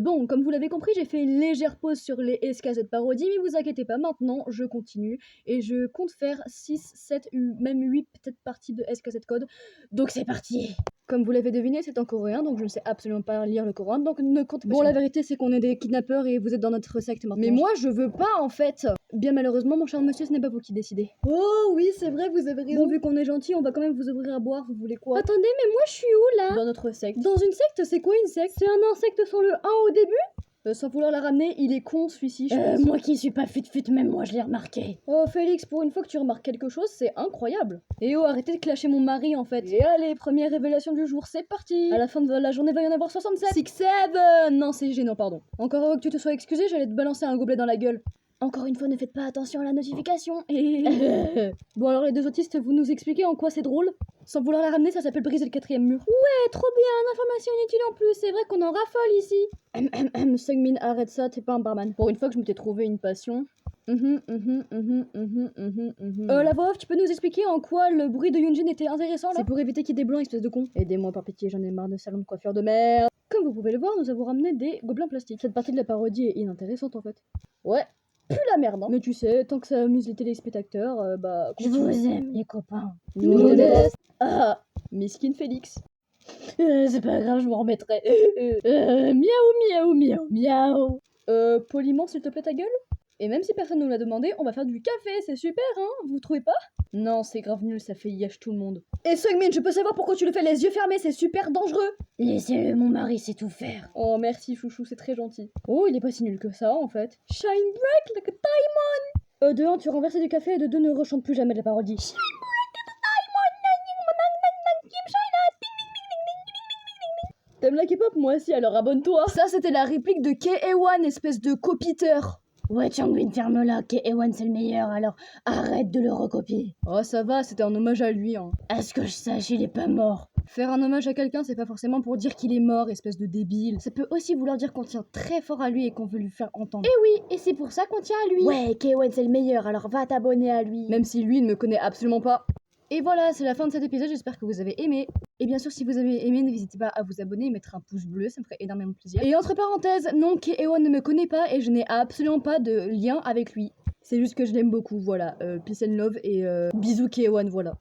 Bon, comme vous l'avez compris, j'ai fait une légère pause sur les SKZ parodies, mais vous inquiétez pas, maintenant je continue et je compte faire 6, 7, même 8 peut-être parties de SKZ Code. Donc c'est parti! Comme vous l'avez deviné, c'est en coréen, donc je ne sais absolument pas lire le coran, donc ne comptez pas sur moi. Bon, la vérité, c'est qu'on est des kidnappeurs et vous êtes dans notre secte maintenant. Mais moi, je veux pas, en fait. Bien malheureusement, mon cher monsieur, ce n'est pas vous qui décidez. Oh oui, c'est vrai, vous avez raison. Bon, vu qu'on est gentil, on va quand même vous ouvrir à boire, vous voulez quoi? Attendez, mais moi, je suis où, là? Dans notre secte. Dans une secte? C'est quoi une secte? C'est un insecte sans le 1 au début? Sans vouloir la ramener, il est con celui-ci, je pense. Moi qui suis pas fut-fut, même moi je l'ai remarqué. Oh Félix, pour une fois que tu remarques quelque chose, c'est incroyable. Et oh, arrêtez de clasher mon mari en fait. Et allez, première révélation du jour, c'est parti. À la fin de la journée, va y en avoir 67. 6, 7. Non, c'est gênant, pardon. Encore heureux que tu te sois excusé, j'allais te balancer un gobelet dans la gueule. Encore une fois, ne faites pas attention à la notification. Bon alors les deux autistes, vous nous expliquez en quoi c'est drôle? Sans vouloir la ramener, ça s'appelle briser le quatrième mur. Ouais, trop bien, information inutile en plus, c'est vrai qu'on en raffole ici. Sungmin, arrête ça, t'es pas un barman. Pour une fois que je m'étais trouvé une passion. La voix off, tu peux nous expliquer en quoi le bruit de Yoonjin était intéressant là? C'est pour éviter qu'il y ait des blancs, espèce de con. Aidez-moi par pitié, j'en ai marre de salon de coiffure de merde. Comme vous pouvez le voir, nous avons ramené des gobelins plastiques. Cette partie de la parodie est inintéressante en fait. Ouais. Plus la merde, hein. Mais tu sais, tant que ça amuse les téléspectateurs, Je vous aime, les copains. Nous te déteste. Ah, miskin Félix. C'est pas grave, je m'en remettrai. Miaou, miaou, miaou, miaou. Poliment, s'il te plaît, ta gueule. Et même si personne nous l'a demandé, on va faire du café, c'est super, hein? Vous trouvez pas? Non, c'est grave nul, ça fait yèche tout le monde. Et Sungmin, je peux savoir pourquoi tu le fais les yeux fermés, c'est super dangereux. Laissez-le, mon mari sait tout faire. Oh, merci, chouchou, c'est très gentil. Oh, il est pas si nul que ça, en fait. Shine bright like a diamond. De 1, tu renverses du café, et de 2, ne rechante plus jamais de la parodie. Shine bright like a diamond. T'aimes la K-pop? Moi aussi, alors abonne-toi. Ça, c'était la réplique de K-Ewan, espèce de copiteur. Ouais, Changbin, ferme-la, K-Ewan c'est le meilleur, alors arrête de le recopier. Oh, ça va, c'était un hommage à lui, hein. À ce que je sache, il est pas mort. Faire un hommage à quelqu'un, c'est pas forcément pour dire qu'il est mort, espèce de débile. Ça peut aussi vouloir dire qu'on tient très fort à lui et qu'on veut lui faire entendre. Eh oui, et c'est pour ça qu'on tient à lui. Ouais, K-Ewan c'est le meilleur, alors va t'abonner à lui. Même si lui, il ne me connaît absolument pas. Et voilà, c'est la fin de cet épisode, j'espère que vous avez aimé. Et bien sûr, si vous avez aimé, n'hésitez pas à vous abonner et mettre un pouce bleu, ça me ferait énormément plaisir. Et entre parenthèses, non, K-Ewan ne me connaît pas et je n'ai absolument pas de lien avec lui. C'est juste que je l'aime beaucoup, voilà. Peace and love et bisous K-Ewan, voilà.